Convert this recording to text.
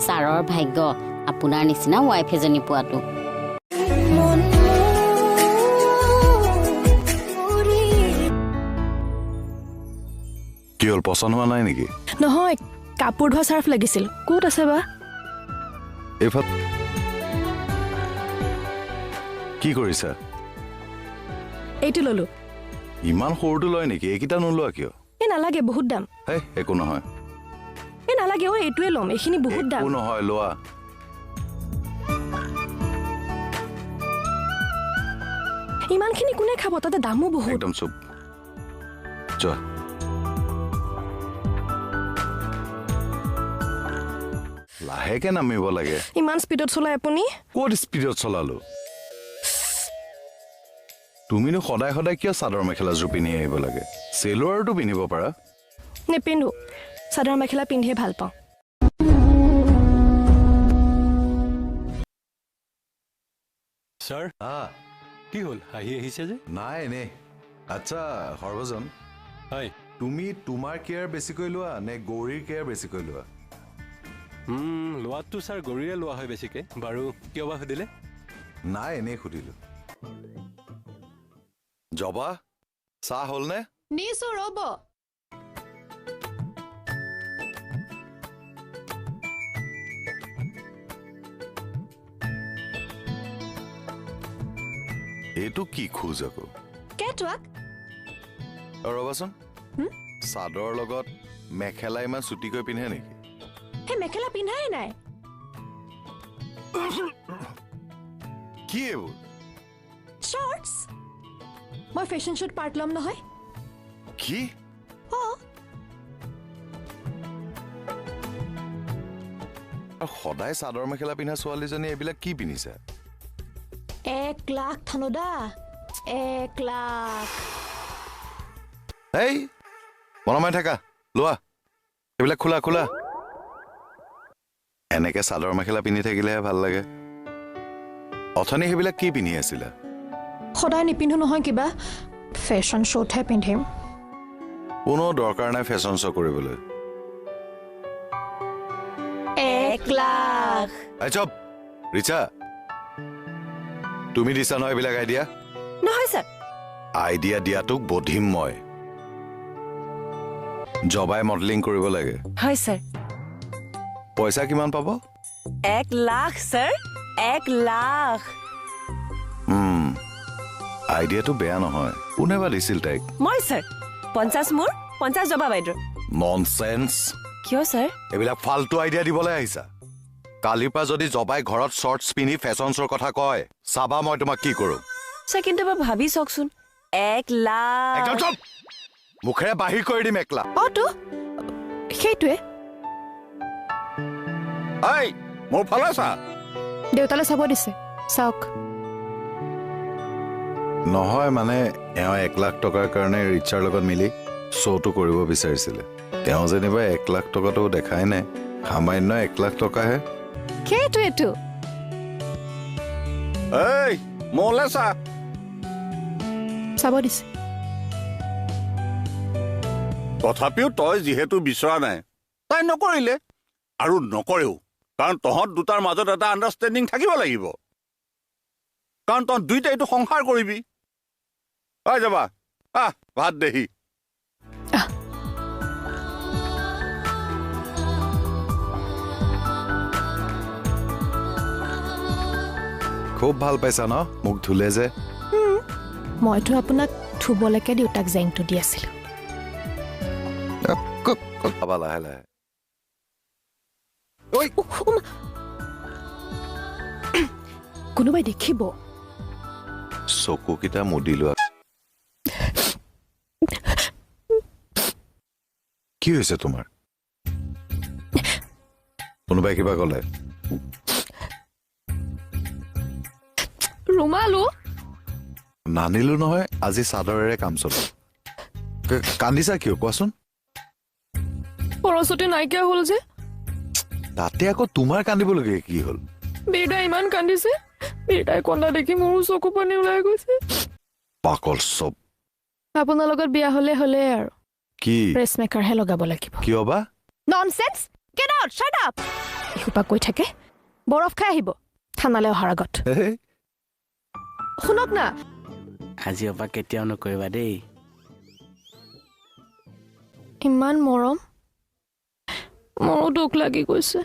ছাৰৰ ভাগ্য আপোনাৰ নিচিনা ৱাইফ এজনী পোৱাটো। কি হ'ল, পচন্দ হোৱা নাই নেকি? নহয়, কাপোৰ ধোৱা চাৰ্ফ লাগিছিল। ক'ত আছে বা? এইফাল কি কৰিছা? এইটো ললো। ইমান সৰুটো লয় নেকি? এইকেইটা নোলোৱা কিয়? এই নালাগে, বহুত দাম। হে, একো নহয়। এই নালাগে, এইটোৱে ল'ম। এইখিনি বহুত দাম। একো নহয়, লোৱা। ইমানখিনি কোনে খাব? তাতে দামো বহুত। একদম চুপ। যোৱা। লাহেকে নামিব লাগে। ইমান স্পীডত চলাই আপুনি? ক'ত স্পীডত চলালো? তুমিনো সদায় সদায় কিয় চাদৰ মেখেলাযোৰ পিন্ধি আহিব লাগে? চেলোৱাৰটো পিন্ধিব পাৰা। নেপিন্ধো, চাদৰ মেখেলা পিন্ধিয়ে ভাল পাওঁ। ছাৰ, কি হ'ল, হাঁহি আহিছে যে? নাই এনেই। আচ্ছা সৰ্বজন, হয়। তুমি তোমাৰ কেয়াৰ বেছিকৈ লোৱা নে গৌৰীৰ কেয়াৰ বেছিকৈ লোৱা? লোৱাততো ছাৰ গৌৰীৰে লোৱা হয় বেছিকে। বাৰু কিয় বা সুধিলে? নাই এনেই সুধিলো। জবা, চাহ হ'লনে? নিছো, ৰ'ব। এইটো কি খোজ আকৌ? কেটৱাক? ৰবাচোন, চাদৰ লগত মেখেলা ইমান চুটিকৈ পিন্ধে নেকি? সেই মেখেলা পিন্ধাই নাই। কি এইবোৰ? শৰ্টছ। মই ফেশ্বন শ্বুট পাৰ্ট ল'ম নহয়। কি? সদায় চাদৰ মেখেলা পিন্ধা ছোৱালীজনী এইবিলাক কি পিন্ধিছে? 1 লাখ ধনদা, 1 লাখ। এই মনমাই থাকা, লোৱা। এইবিলাক খোলা খোলা। এনেকে চাদৰ মেখেলা পিন্ধি থাকিলেহে ভাল লাগে। অথনি সেইবিলাক কি পিন্ধি আছিলা? সদায় নিপিন্ধো নহয়, কিবা ফেশ্বন শ্ব'তহে পিন্ধিম। কোনো দৰকাৰ নাই ফেশ্বন শ্ব' কৰিবলৈ। 1 লাখ। চপ ৰিচা, তুমি দিছা নহয় এইবিলাক আইডিয়া? নহয় ছাৰ। আইডিয়া দিয়াটোক বধিম মই। জবাই মডেলিং কৰিব লাগে। হয় ছাৰ। পইচা কিমান পাব? 1 লাখ ছাৰ, 1 লাখ। আইডিয়াটো বেয়া নহয়। কোনে বা দিছিল তাইক? মই ছাৰ। 50 মোৰ, 50 জবা বাইদেউ। ননচেন্স। কিয় ছাৰ? এইবিলাক ফাল্টু আইডিয়া দিবলৈ আহিছা। কালিৰ পৰা যদি জবাই ঘৰত শৰ্টছ পিন্ধি ফেশ্বন শ্ব'ৰ কথা কয়, চাবা মই তোমাক কি কৰোঁ। ছাৰ কিন্তু এবাৰ ভাবি চাওকচোন, 1 লাখ। একদম চুপ! মুখেৰে বাহিৰ কৰি দিম একলা। অতো সেইটোৱে। মোৰ ফালে চা। দেউতালৈ চাব দিছে, চাওক। নহয় মানে এওঁ 1 লাখ টকাৰ কাৰণে ৰিচাৰ লগত মিলি শ্ব'টো কৰিব বিচাৰিছিলে। তেওঁ যেনিবা 1 লাখ টকাটো দেখাই নাই, সামান্য 1 লাখ টকাহে। সেইটোৱেতো। মোলে চা। চাব দিছে। তথাপিও তই যিহেতু বিচৰা নাই, তাই নকৰিলে আৰু নকৰেও। কাৰণ তহঁত দুটাৰ মাজত এটা আণ্ডাৰষ্টেণ্ডিং থাকিব লাগিব। কাৰণ তহঁত দুইটাই এইটো সংসাৰ কৰিবি। যাবা ভাত দেহি। খুব ভাল পাইছা ন মোক ধুলে যে? মইতো আপোনাক ধুবলৈকে দেউতাক জেংটো দি আছিলো। লাহে লাহে। কোনোবাই দেখিব। চকুকেইটা মুদি লোৱা। কি হৈছে তোমাৰ? কোনোবাই কিবা ক'লে? ৰুমালো নানিলো নহয়, আজি চাদৰেৰে কাম চলো। কান্দিছা কিয় কোৱাচোন? সৰস্বতী নাইকিয়া হ'ল যে। তাতে আকৌ তোমাৰ কান্দিবলগীয়া কি হ'ল? বীৰদাই ইমান কান্দিছে, বীৰদাই কন্দা দেখি মোৰো চকু পানী ওলাই গৈছে। পাকল চব। আপোনাৰ লগত বিয়া হ'লে আৰু কি প্ৰেছ মেকাৰহে লগাব লাগিব। কিয় বা? Nonsense, get out, shut up. সোপা কৈ থাকে বৰফ খাই আহিব থানালৈ অহাৰ আগত শুনক না আজিৰ পৰা কেতিয়াও নকৰিবা দেই ইমান মৰম মোৰো দুখ লাগি গৈছে